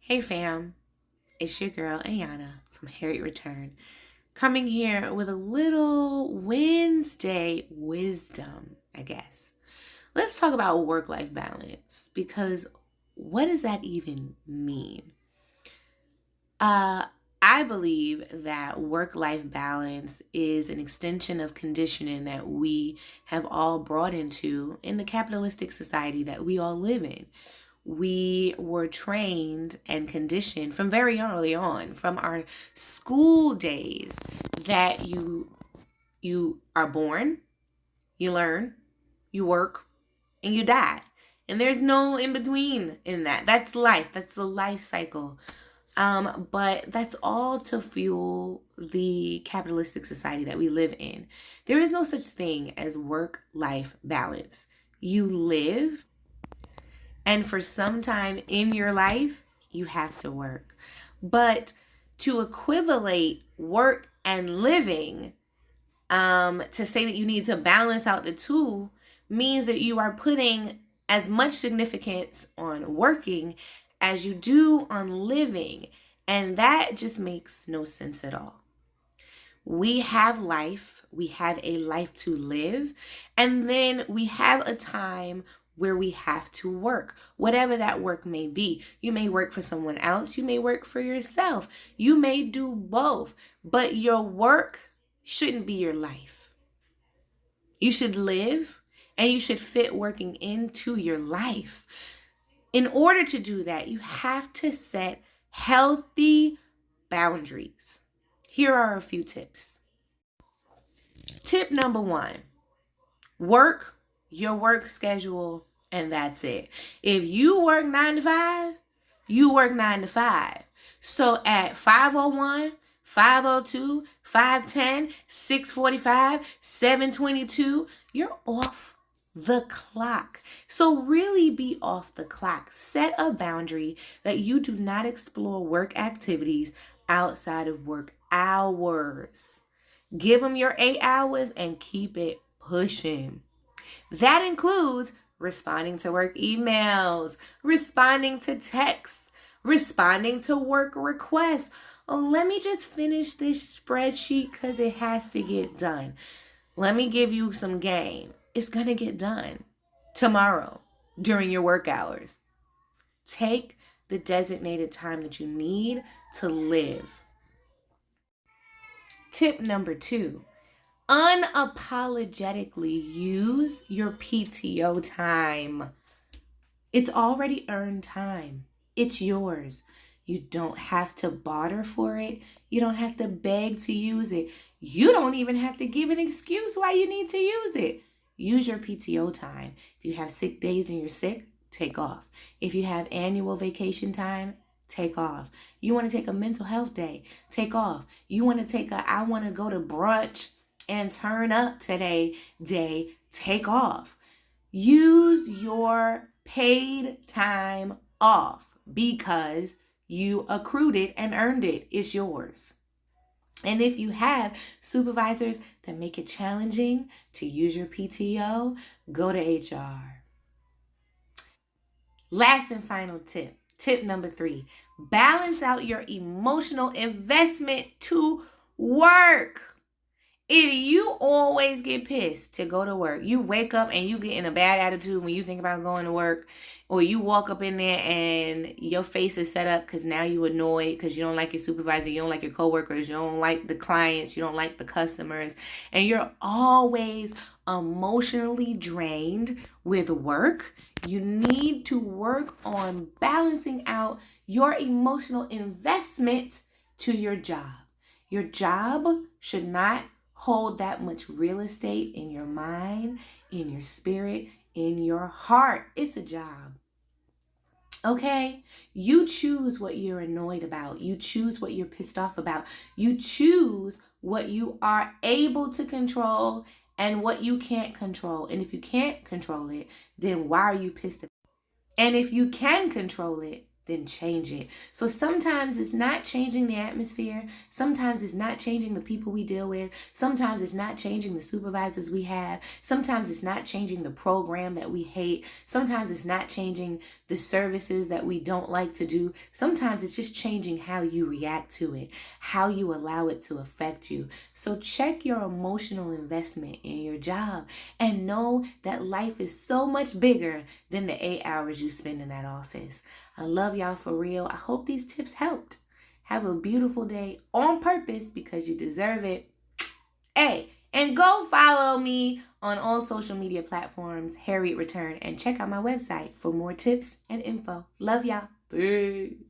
Hey fam, it's your girl Ayana from Harriet Return, coming here with a little Wednesday wisdom, I guess. Let's talk about work-life balance, because what does that even mean? Uh, I believe that work-life balance is an extension of conditioning that we have all brought into in the capitalistic society that we all live in. We were trained and conditioned from very early on, from our school days, that you are born, you learn, you work, and you die. And there's no in between in that. That's life. That's the life cycle. But that's all to fuel the capitalistic society that we live in. There is no such thing as work-life balance. You live, and for some time in your life, you have to work. But to equivalate work and living, to say that you need to balance out the two, means that you are putting as much significance on working as you do on living. And that just makes no sense at all. We have life, we have a life to live, and then we have a time where we have to work, whatever that work may be. You may work for someone else, you may work for yourself, you may do both, but your work shouldn't be your life. You should live, and you should fit working into your life. In order to do that, you have to set healthy boundaries. Here are a few tips. Tip number 1, work your work schedule, and that's it. If you work 9 to 5, you work 9 to 5. So at 5:01, 5:02, 5:10, 6:45, 7:22, you're off the clock. So really be off the clock. Set a boundary that you do not explore work activities outside of work hours. Give them your 8 hours and keep it pushing. That includes responding to work emails, responding to texts, responding to work requests. Oh, let me just finish this spreadsheet because it has to get done. Let me give you some game. It's going to get done tomorrow during your work hours. Take the designated time that you need to live. Tip number 2, unapologetically use your PTO time. It's already earned time. It's yours. You don't have to barter for it. You don't have to beg to use it. You don't even have to give an excuse why you need to use it. Use your PTO time. If you have sick days and you're sick, take off. If you have annual vacation time, take off. You want to take a mental health day, take off. You want to take I want to go to brunch and turn up today day, take off. Use your paid time off because you accrued it and earned it. It's yours. And if you have supervisors that make it challenging to use your PTO, go to HR. Last and final tip. Tip number 3, balance out your emotional investment to work. If you always get pissed to go to work, you wake up and you get in a bad attitude when you think about going to work, or you walk up in there and your face is set up because now you annoyed because you don't like your supervisor, you don't like your coworkers, you don't like the clients, you don't like the customers, and you're always emotionally drained with work, you need to work on balancing out your emotional investment to your job. Your job should not hold that much real estate in your mind, in your spirit, in your heart. It's a job. Okay? You choose what you're annoyed about. You choose what you're pissed off about. You choose what you are able to control and what you can't control. And if you can't control it, then why are you pissed about it? And if you can control it, then change it. So sometimes it's not changing the atmosphere. Sometimes it's not changing the people we deal with. Sometimes it's not changing the supervisors we have. Sometimes it's not changing the program that we hate. Sometimes it's not changing the services that we don't like to do. Sometimes it's just changing how you react to it, how you allow it to affect you. So check your emotional investment in your job and know that life is so much bigger than the 8 hours you spend in that office. I love y'all for real. I hope these tips helped. Have a beautiful day on purpose because you deserve it. Hey, and go follow me on all social media platforms, Harriet Return, and check out my website for more tips and info. Love y'all. Bye.